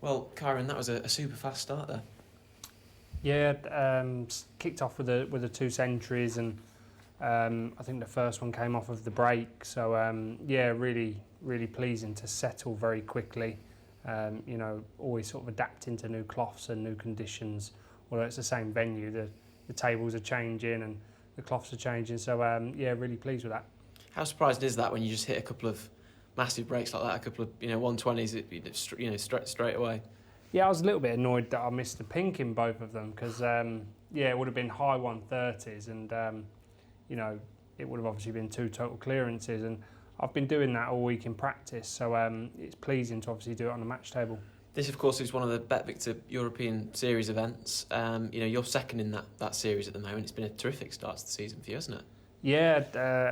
Well, Kyron, that was a super fast start there. Yeah, kicked off with the 2 centuries, and I think the first one came off of the break. So yeah, really pleasing to settle very quickly. Always sort of adapting to new cloths and new conditions. Although it's the same venue, the tables are changing and the cloths are changing. So yeah, really pleased with that. How surprised is that when you just hit a couple of massive breaks like that, a couple of 120s, straight away? Yeah, I was a little bit annoyed that I missed the pink in both of them because yeah, it would have been high 130s and it would have obviously been 2 total clearances, and I've been doing that all week in practice, so it's pleasing to obviously do it on the match table. This, of course, is one of the BetVictor European Series events. You're second in that series at the moment. It's been a terrific start to the season for you, hasn't it? Yeah,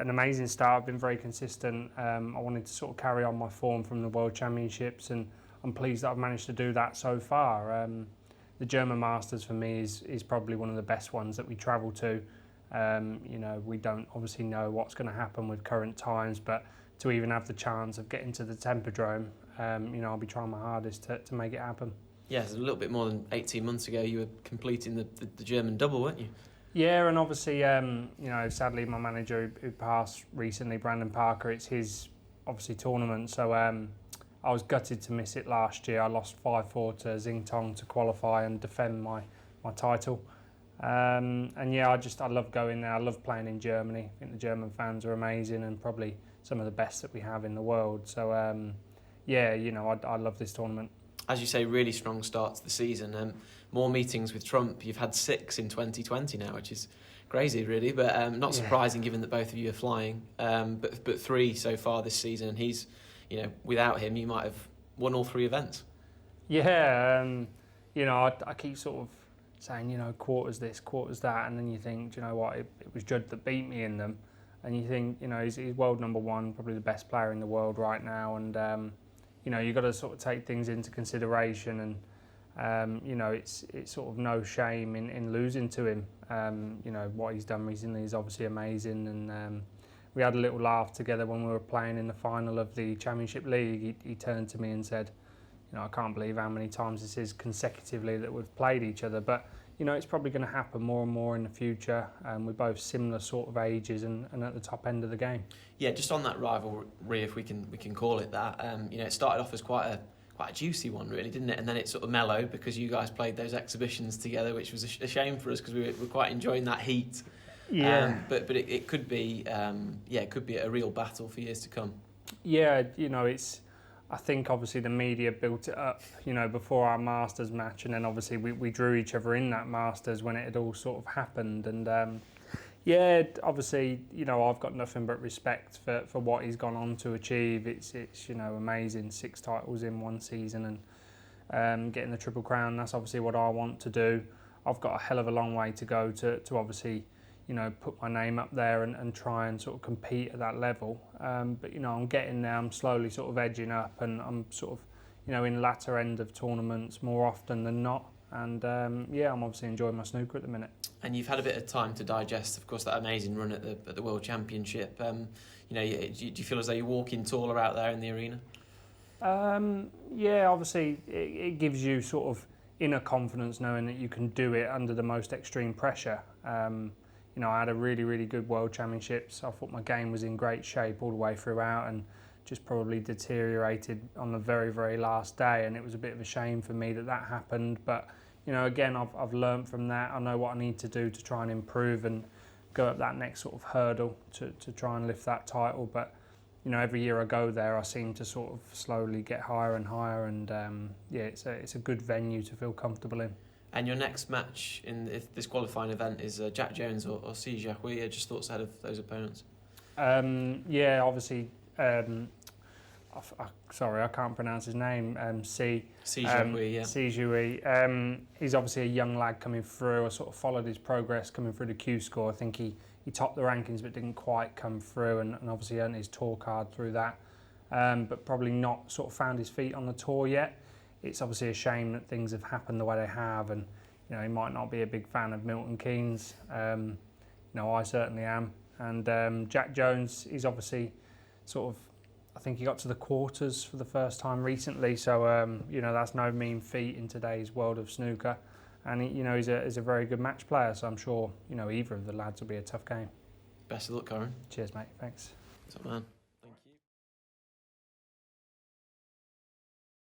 an amazing start. I've been very consistent. I wanted to sort of carry on my form from the World Championships, and I'm pleased that I've managed to do that so far. The German Masters for me is probably one of the best ones that we travel to. We don't obviously know what's going to happen with current times, but to even have the chance of getting to the Tempodrome, I'll be trying my hardest to make it happen. Yeah, a little bit more than 18 months ago, you were completing the German double, weren't you? Yeah, and obviously, sadly, my manager who passed recently, Brandon Parker, it's his obviously tournament, so I was gutted to miss it last year. I lost 5-4 to Xing Tong to qualify and defend my title. And yeah, I love going there. I love playing in Germany. I think the German fans are amazing and probably some of the best that we have in the world. So I love this tournament. As you say, really strong start to the season. More meetings with Trump. You've had 6 in 2020 now, which is crazy, really, but not surprising given that both of you are flying. But 3 so far this season, and he's, without him, you might have won all 3 events. Yeah, I keep sort of saying, quarters this, quarters that, and then you think, do you know what, it was Judd that beat me in them, and you think, he's world number 1, probably the best player in the world right now, and you've got to sort of take things into consideration, and it's sort of no shame in losing to him. What he's done recently is obviously amazing, and we had a little laugh together when we were playing in the final of the Championship League. He turned to me and said, I can't believe how many times this is consecutively that we've played each other, but it's probably going to happen more and more in the future. We're both similar sort of ages and at the top end of the game. Yeah, just on that rivalry, if we can call it that. It started off as quite a juicy one, really, didn't it? And then it sort of mellowed because you guys played those exhibitions together, which was a shame for us because we were quite enjoying that heat. Yeah. But it could be it could be a real battle for years to come. Yeah, I think obviously the media built it up, before our Masters match, and then obviously we drew each other in that Masters when it had all sort of happened. And obviously, I've got nothing but respect for what he's gone on to achieve. It's amazing, 6 titles in 1 season and getting the Triple Crown. That's obviously what I want to do. I've got a hell of a long way to go to obviously, put my name up there and try and sort of compete at that level. But I'm getting there. I'm slowly sort of edging up, and I'm sort of, in latter end of tournaments more often than not. And I'm obviously enjoying my snooker at the minute. And you've had a bit of time to digest, of course, that amazing run at the World Championship. Do you feel as though you're walking taller out there in the arena? Obviously it gives you sort of inner confidence knowing that you can do it under the most extreme pressure. I had a really, really good World Championships. I thought my game was in great shape all the way throughout and just probably deteriorated on the very, very last day. And it was a bit of a shame for me that happened. But, again, I've learned from that. I know what I need to do to try and improve and go up that next sort of hurdle to try and lift that title. But, every year I go there, I seem to sort of slowly get higher and higher. And, it's a good venue to feel comfortable in. And your next match in this qualifying event is Jack Jones or Si Jiahui. Just thoughts ahead of those opponents? Obviously, sorry, I can't pronounce his name. Si Jiahui, yeah. Si Jiahui. He's obviously a young lad coming through. I sort of followed his progress coming through the Q score. I think he topped the rankings but didn't quite come through, and obviously earned his tour card through that. But probably not sort of found his feet on the tour yet. It's obviously a shame that things have happened the way they have, and he might not be a big fan of Milton Keynes. I certainly am. And Jack Jones, he's obviously sort of I think he got to the quarters for the first time recently, so that's no mean feat in today's world of snooker. And he's a very good match player, so I'm sure either of the lads will be a tough game. Best of luck, Corin. Cheers, mate. Thanks. What's up, man?